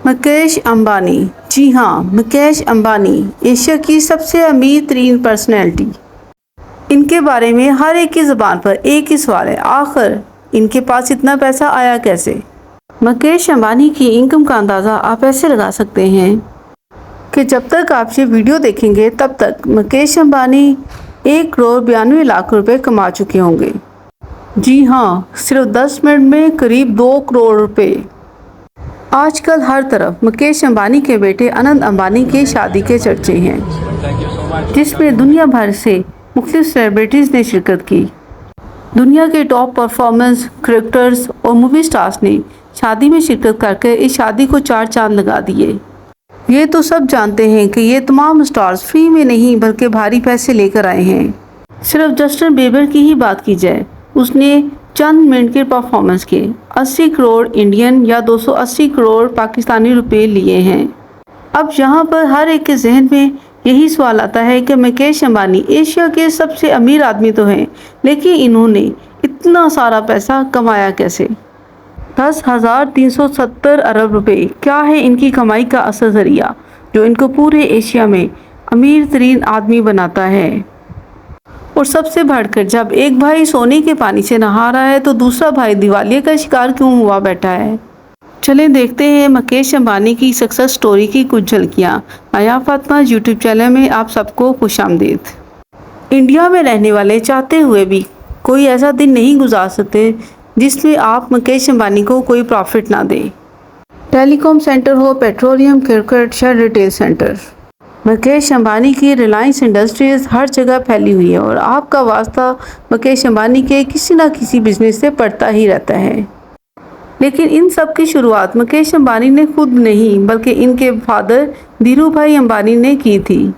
मुकेश अंबानी। जी हाँ, मुकेश अंबानी एशिया की सबसे अमीर तरीन पर्सनैलिटी। इनके बारे में हर एक की ज़बान पर एक ही सवाल है, आखिर इनके पास इतना पैसा आया कैसे। मुकेश अंबानी की इनकम का अंदाज़ा आप ऐसे लगा सकते हैं कि जब तक आप ये वीडियो देखेंगे तब तक मुकेश अंबानी 1,92,00,000 रुपये कमा चुके होंगे। जी हाँ, सिर्फ 10 मिनट में करीब 2 करोड़ रुपये। आजकल हर तरफ मुकेश अंबानी के बेटे अनंत अंबानी की शादी के चर्चे हैं, जिसमें दुनिया भर से मुख्तलिफ सेलिब्रिटीज़ ने शिरकत की। दुनिया के टॉप परफॉर्मेंस क्रिकेटर्स और मूवी स्टार्स ने शादी में शिरकत करके इस शादी को 4 चांद लगा दिए। ये तो सब जानते हैं कि ये तमाम स्टार्स फ्री में नहीं बल्कि भारी पैसे लेकर आए हैं। सिर्फ जस्टिन बीबर की ही बात की जाए, उसने चंद मिनट के परफॉर्मेंस के 80 करोड़ इंडियन या 280 करोड़ पाकिस्तानी रुपए लिए हैं। अब यहाँ पर हर एक के जहन में यही सवाल आता है कि मुकेश अंबानी एशिया के सबसे अमीर आदमी तो हैं, लेकिन इन्होंने इतना सारा पैसा कमाया कैसे। 10,370 अरब रुपए क्या है इनकी कमाई का असल जरिया, जो इनको पूरे एशिया में अमीर तरीन आदमी बनाता है। और सबसे बढ़कर जब एक भाई सोने के पानी से नहा रहा है तो दूसरा भाई दिवालिया का शिकार क्यों हुआ बैठा है। चलें देखते हैं मुकेश अंबानी की सक्सेस स्टोरी की कुछ झलकियाँ। आया फातिमा यूट्यूब चैनल में आप सबको खुशामदीद। इंडिया में रहने वाले चाहते हुए भी कोई ऐसा दिन नहीं गुजार सकते जिसमें आप मुकेश अंबानी को कोई प्रॉफिट ना दें। टेलीकॉम सेंटर हो, पेट्रोलियम, क्रिकेट या रिटेल सेंटर, मुकेश अंबानी की रिलायंस इंडस्ट्रीज़ हर जगह फैली हुई है और आपका वास्ता मुकेश अंबानी के किसी ना किसी बिजनेस से पड़ता ही रहता है। लेकिन इन सब की शुरुआत मुकेश अंबानी ने खुद नहीं बल्कि इनके फादर धीरू भाई अंबानी ने की थी।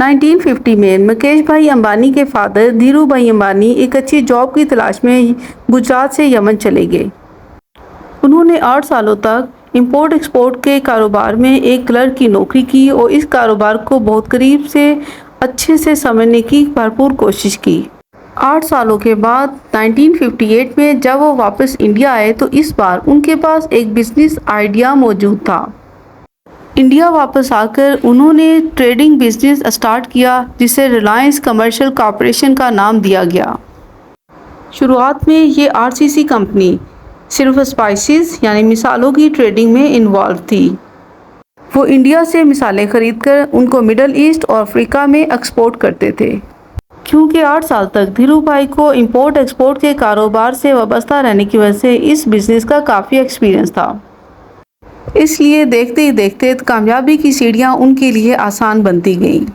1950 में मुकेश भाई अंबानी के फादर धीरू भाई अंबानी एक अच्छी जॉब की तलाश में गुजरात से यमन चले गए। उन्होंने 8 सालों तक इंपोर्ट एक्सपोर्ट के कारोबार में एक क्लर्क की नौकरी की और इस कारोबार को बहुत करीब से अच्छे से समझने की भरपूर कोशिश की। 8 सालों के बाद 1958 में जब वो वापस इंडिया आए तो इस बार उनके पास एक बिजनेस आइडिया मौजूद था। इंडिया वापस आकर उन्होंने ट्रेडिंग बिजनेस स्टार्ट किया जिसे रिलायंस कमर्शियल कॉरपोरेशन का नाम दिया गया। शुरुआत में ये आरसीसी कंपनी सिर्फ स्पाइसेस यानी मिसालों की ट्रेडिंग में इन्वॉल्व थी। वो इंडिया से मिसालें खरीदकर उनको मिडल ईस्ट और अफ्रीका में एक्सपोर्ट करते थे। क्योंकि 8 साल तक धीरू भाई को इंपोर्ट एक्सपोर्ट के कारोबार से वाबस्ता रहने की वजह से इस बिज़नेस का काफ़ी एक्सपीरियंस था, इसलिए देखते ही देखते कामयाबी की सीढ़ियाँ उनके लिए आसान बनती गईं।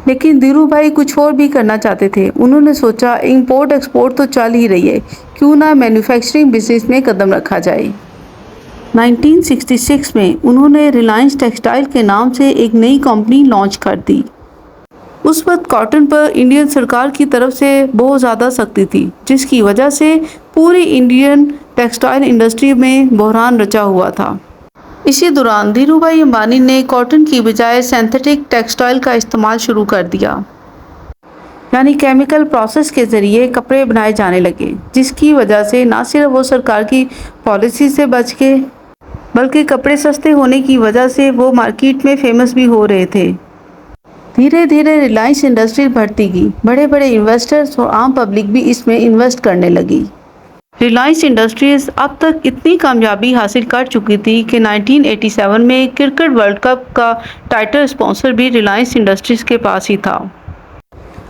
लेकिन धीरू भाई कुछ और भी करना चाहते थे। उन्होंने सोचा इंपोर्ट एक्सपोर्ट तो चल ही रही है, क्यों ना मैन्युफैक्चरिंग बिजनेस में कदम रखा जाए। 1966 में उन्होंने रिलायंस टेक्सटाइल के नाम से एक नई कंपनी लॉन्च कर दी। उस वक्त कॉटन पर इंडियन सरकार की तरफ से बहुत ज़्यादा सख्ती थी, जिसकी वजह से पूरी इंडियन टेक्सटाइल इंडस्ट्री में बहरान रचा हुआ था। इसी दौरान धीरू भाई अंबानी ने कॉटन की बजाय सिंथेटिक टेक्सटाइल का इस्तेमाल शुरू कर दिया, यानी केमिकल प्रोसेस के ज़रिए कपड़े बनाए जाने लगे, जिसकी वजह से न सिर्फ वो सरकार की पॉलिसी से बच गए बल्कि कपड़े सस्ते होने की वजह से वो मार्केट में फेमस भी हो रहे थे। धीरे धीरे रिलायंस इंडस्ट्री बढ़ती गई, बड़े बड़े इन्वेस्टर्स और आम पब्लिक भी इसमें इन्वेस्ट करने लगी। रिलायंस इंडस्ट्रीज़ अब तक इतनी कामयाबी हासिल कर चुकी थी कि 1987 में क्रिकेट वर्ल्ड कप का टाइटल स्पॉन्सर भी रिलायंस इंडस्ट्रीज़ के पास ही था।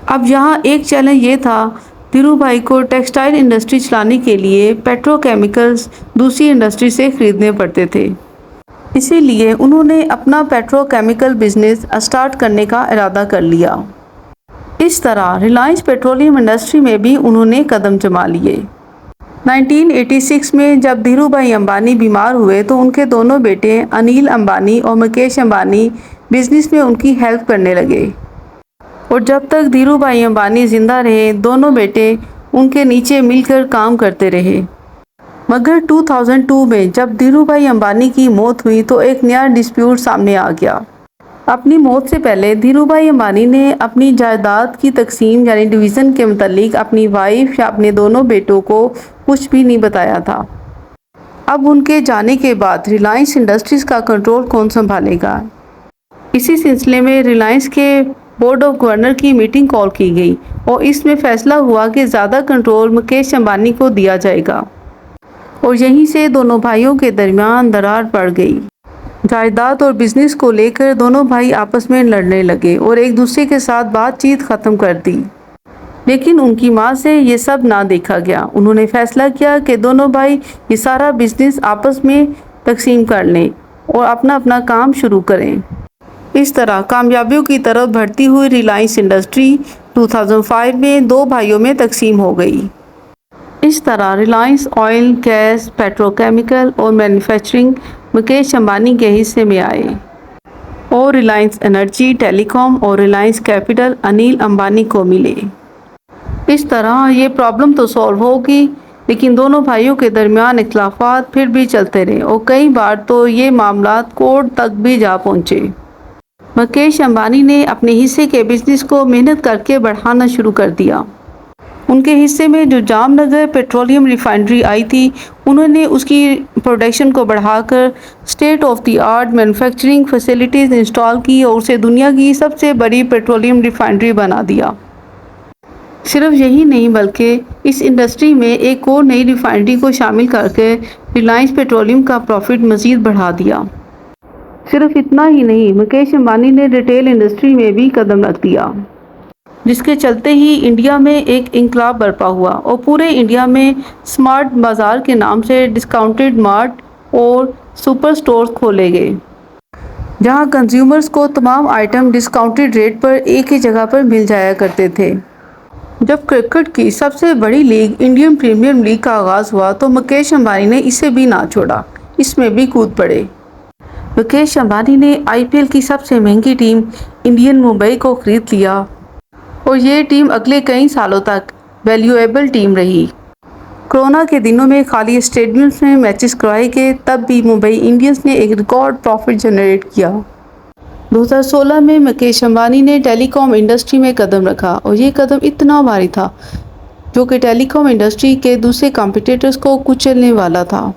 अब यहाँ एक चैलेंज ये था, धीरू भाई को टेक्सटाइल इंडस्ट्री चलाने के लिए पेट्रोकेमिकल्स दूसरी इंडस्ट्री से खरीदने पड़ते थे। इसीलिए उन्होंने अपना पेट्रोकेमिकल बिजनेस स्टार्ट करने का इरादा कर लिया। इस तरह रिलायंस पेट्रोलियम इंडस्ट्री में भी उन्होंने कदम जमा लिए। 1986 में जब धीरू भाई अंबानी बीमार हुए तो उनके दोनों बेटे अनिल अंबानी और मुकेश अंबानी बिजनेस में उनकी हेल्प करने लगे। और जब तक धीरू भाई अंबानी जिंदा रहे, दोनों बेटे उनके नीचे मिलकर काम करते रहे। मगर 2002 में जब धीरू भाई अंबानी की मौत हुई तो एक नया डिस्प्यूट सामने आ गया। अपनी मौत से पहले धीरू भाई अंबानी ने अपनी जायदाद की तकसीम यानी डिवीज़न के मुतालिक अपनी वाइफ या अपने दोनों बेटों को कुछ भी नहीं बताया था। अब उनके जाने के बाद रिलायंस इंडस्ट्रीज़ का कंट्रोल कौन संभालेगा? इसी सिलसिले में रिलायंस के बोर्ड ऑफ गवर्नर की मीटिंग कॉल की गई और इसमें फैसला हुआ कि ज़्यादा कंट्रोल मुकेश अंबानी को दिया जाएगा और यहीं से दोनों भाइयों के दरमियान दरार पड़ गई। जायदाद और बिजनेस को लेकर दोनों भाई आपस में लड़ने लगे और एक दूसरे के साथ बातचीत ख़त्म कर दी। लेकिन उनकी माँ से ये सब ना देखा गया। उन्होंने फैसला किया कि दोनों भाई ये सारा बिजनेस आपस में तकसीम कर लें और अपना अपना काम शुरू करें। इस तरह कामयाबियों की तरफ बढ़ती हुई रिलायंस इंडस्ट्री 2005 में दो भाइयों में तकसीम हो गई। इस तरह रिलायंस ऑयल, गैस, पेट्रोकेमिकल और मैन्युफैक्चरिंग मुकेश अंबानी के हिस्से में आए और रिलायंस एनर्जी, टेलीकॉम और रिलायंस कैपिटल अनिल अंबानी को मिले। इस तरह ये प्रॉब्लम तो सॉल्व होगी, लेकिन दोनों भाइयों के दरमियान इख्तलाफात फिर भी चलते रहे और कई बार तो ये मामला कोर्ट तक भी जा पहुँचे। मुकेश अंबानी ने अपने हिस्से के बिजनेस को मेहनत करके बढ़ाना शुरू कर दिया। उनके हिस्से में जो जामनगर पेट्रोलियम रिफाइनरी आई थी, उन्होंने उसकी प्रोडक्शन को बढ़ाकर state of the art manufacturing facilities install की और उसे दुनिया की सबसे बड़ी पेट्रोलियम रिफाइनरी बना दिया। सिर्फ यही नहीं बल्कि इस इंडस्ट्री में एक और नई रिफाइनरी को शामिल करके रिलायंस पेट्रोलियम का प्रॉफिट मज़ीद बढ़ा दिया। सिर्फ इतना ही नहीं, मुकेश अंबानी ने रिटेल इंडस्ट्री में भी कदम रख दिया, जिसके चलते ही इंडिया में एक इंकलाब बरपा हुआ और पूरे इंडिया में स्मार्ट बाज़ार के नाम से डिस्काउंटेड मार्ट और सुपर स्टोर्स खोले गए, जहां कंज्यूमर्स को तमाम आइटम डिस्काउंटेड रेट पर एक ही जगह पर मिल जाया करते थे। जब क्रिकेट की सबसे बड़ी लीग इंडियन प्रीमियर लीग का आगाज़ हुआ तो मुकेश अंबानी ने इसे भी ना छोड़ा, इसमें भी कूद पड़े। मुकेश अंबानी ने आईपीएल की सबसे महंगी टीम इंडियन मुंबई को खरीद लिया और ये टीम अगले कई सालों तक वैल्यूएबल टीम रही। कोरोना के दिनों में खाली स्टेडियम्स में मैचेस करवाए गए, तब भी मुंबई इंडियंस ने एक रिकॉर्ड प्रॉफिट जनरेट किया। 2016 में मुकेश अंबानी ने टेलीकॉम इंडस्ट्री में कदम रखा और ये कदम इतना भारी था जो कि टेलीकॉम इंडस्ट्री के दूसरे कॉम्पिटिटर्स को कुचलने वाला था।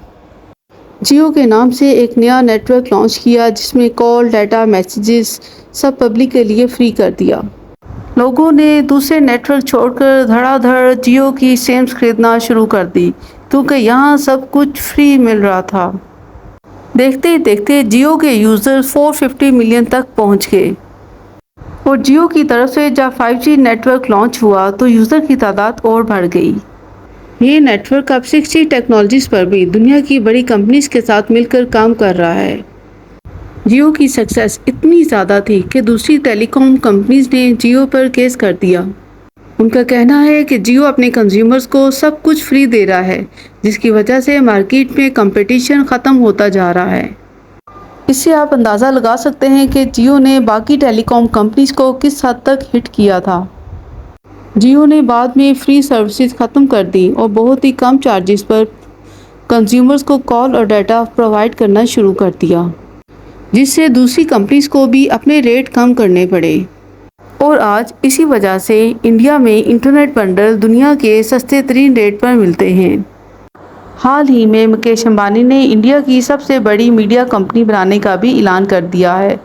जियो के नाम से एक नया नेटवर्क लॉन्च किया जिसमें कॉल, डाटा, मैसेजेस सब पब्लिक के लिए फ्री कर दिया। लोगों ने दूसरे नेटवर्क छोड़कर धड़ाधड़ जियो की सिम्स खरीदना शुरू कर दी क्योंकि यहाँ सब कुछ फ्री मिल रहा था। देखते ही देखते जियो के यूज़र्स 450 मिलियन तक पहुँच गए और जियो की तरफ से जब 5G नेटवर्क लॉन्च हुआ तो यूज़र की तादाद और बढ़ गई। ये नेटवर्क अब 6G टेक्नोलॉजीज़ पर भी दुनिया की बड़ी कंपनीज के साथ मिलकर काम कर रहा है। जियो की सक्सेस इतनी ज़्यादा थी कि दूसरी टेलीकॉम कंपनीज ने जियो पर केस कर दिया। उनका कहना है कि जियो अपने कंज्यूमर्स को सब कुछ फ्री दे रहा है, जिसकी वजह से मार्केट में कंपटीशन ख़त्म होता जा रहा है। इससे आप अंदाज़ा लगा सकते हैं कि जियो ने बाकी टेलीकॉम कंपनीज को किस हद तक हिट किया था। जियो ने बाद में फ्री सर्विसेज ख़त्म कर दी और बहुत ही कम चार्जेस पर कंज्यूमर्स को कॉल और डाटा प्रोवाइड करना शुरू कर दिया, जिससे दूसरी कंपनीज को भी अपने रेट कम करने पड़े। और आज इसी वजह से इंडिया में इंटरनेट बंडल दुनिया के सस्ते तरीन रेट पर मिलते हैं। हाल ही में मुकेश अंबानी ने इंडिया की सबसे बड़ी मीडिया कंपनी बनाने का भी ऐलान कर दिया है,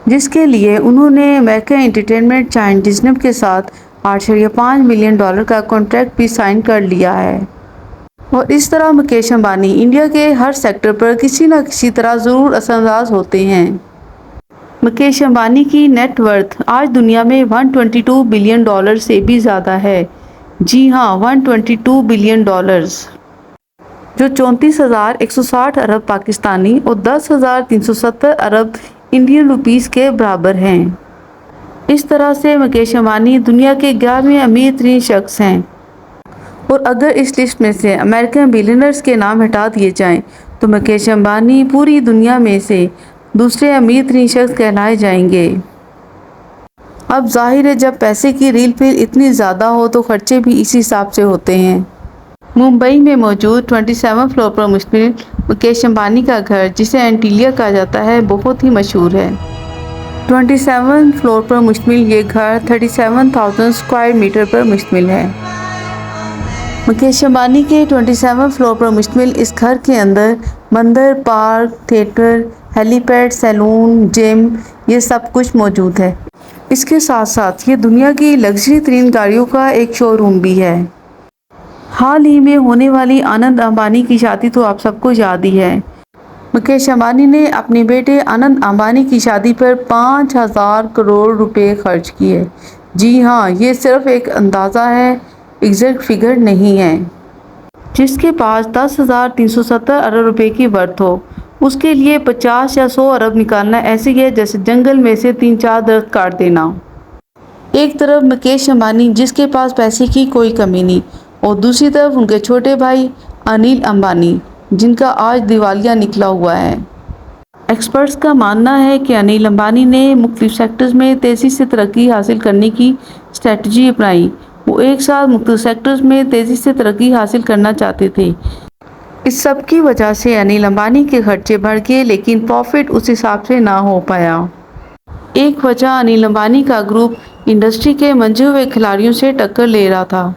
जिसके लिए उन्होंने अमेरिकन एंटरटेनमेंट जायंट डिज्नी के साथ $8.5 मिलियन का कॉन्ट्रैक्ट भी साइन कर लिया है। और इस तरह मुकेश अंबानी इंडिया के हर सेक्टर पर किसी न किसी तरह ज़रूर असरअंदाज होते हैं। मुकेश अंबानी की नेटवर्थ आज दुनिया में $122 बिलियन से भी ज़्यादा है। जी हाँ, $122 बिलियन, जो 34,160 अरब पाकिस्तानी और 10,370 अरब इंडियन रुपीस के बराबर हैं। इस तरह से मुकेश अंबानी दुनिया के 11वें अमीर तरीन शख्स हैं। और अगर इस लिस्ट में से अमेरिकन बिलियनर्स के नाम हटा दिए जाएं, तो मुकेश अंबानी पूरी दुनिया में से दूसरे अमीर तरीन शख्स कहलाए जाएंगे। अब जाहिर है, जब पैसे की रील पिल इतनी ज़्यादा हो तो खर्चे भी इसी हिसाब से होते हैं। मुंबई में मौजूद 27 फ्लोर पर मुश्तमिल मुकेश अंबानी का घर, जिसे एंटीलिया कहा जाता है, बहुत ही मशहूर है। 27 फ्लोर पर मुश्तमिल ये घर 37,000 स्क्वायर मीटर पर मुश्तमिल है। मुकेश अंबानी के 27 फ्लोर पर मुश्तमिल इस घर के अंदर मंदिर, park, theatre, helipad, saloon, gym ये सब कुछ मौजूद है। इसके साथ साथ ये दुनिया की लग्जरी तरीन गाड़ियों का एक शोरूम भी है। हाल ही में होने वाली आनंद अंबानी की शादी तो आप सबको याद ही है। मुकेश अंबानी ने अपने बेटे आनंद अंबानी की शादी पर 5,000 करोड़ रुपए खर्च किए। जी हाँ, ये सिर्फ एक अंदाज़ा है, एग्जैक्ट फिगर नहीं है। जिसके पास 10,370 अरब रुपए की वर्थ हो, उसके लिए 50 या 100 अरब निकालना ऐसे ही है जैसे जंगल में से 3-4 दरख्त काट देना। एक तरफ मुकेश अंबानी जिसके पास पैसे की कोई कमी नहीं, और दूसरी तरफ उनके छोटे भाई अनिल अंबानी जिनका आज दिवालिया निकला हुआ है। एक्सपर्ट्स का मानना है कि अनिल अंबानी ने मुख्तलिफ सेक्टर्स में तेज़ी से तरक्की हासिल करने की स्ट्रेटजी अपनाई। वो एक साथ मुख्तलिफ सेक्टर्स में तेज़ी से तरक्की हासिल करना चाहते थे। इस सब की वजह से अनिल अंबानी के खर्चे बढ़ गए, लेकिन प्रॉफिट उस हिसाब से ना हो पाया। एक वजह अनिल अंबानी का ग्रुप इंडस्ट्री के मंझे हुए खिलाड़ियों से टक्कर ले रहा था।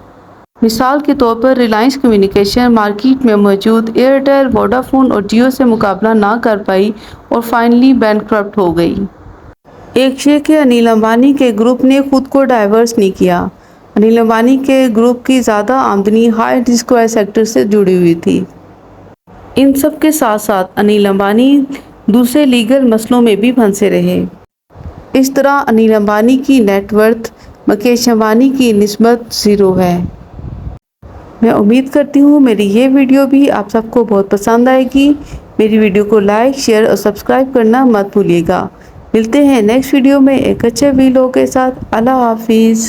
मिसाल के तौर पर रिलायंस कम्युनिकेशन मार्केट में मौजूद एयरटेल, वोडाफोन और जियो से मुकाबला ना कर पाई और फाइनली बैंकक्रप्ट हो गई। एक ये कि अनिल अंबानी के ग्रुप ने खुद को डाइवर्स नहीं किया। अनिल अंबानी के ग्रुप की ज़्यादा आमदनी हाई रिस्क वाले सेक्टर से जुड़ी हुई थी। इन सब के साथ साथ अनिल अंबानी दूसरे लीगल मसलों में भी फंसे रहे। इस तरह अनिल अंबानी की नेटवर्थ मुकेश अंबानी की निस्बत 0 है। मैं उम्मीद करती हूँ मेरी ये वीडियो भी आप सबको बहुत पसंद आएगी। मेरी वीडियो को लाइक, शेयर और सब्सक्राइब करना मत भूलिएगा। मिलते हैं नेक्स्ट वीडियो में एक अच्छे वीडियो के साथ। अल्लाह हाफिज़।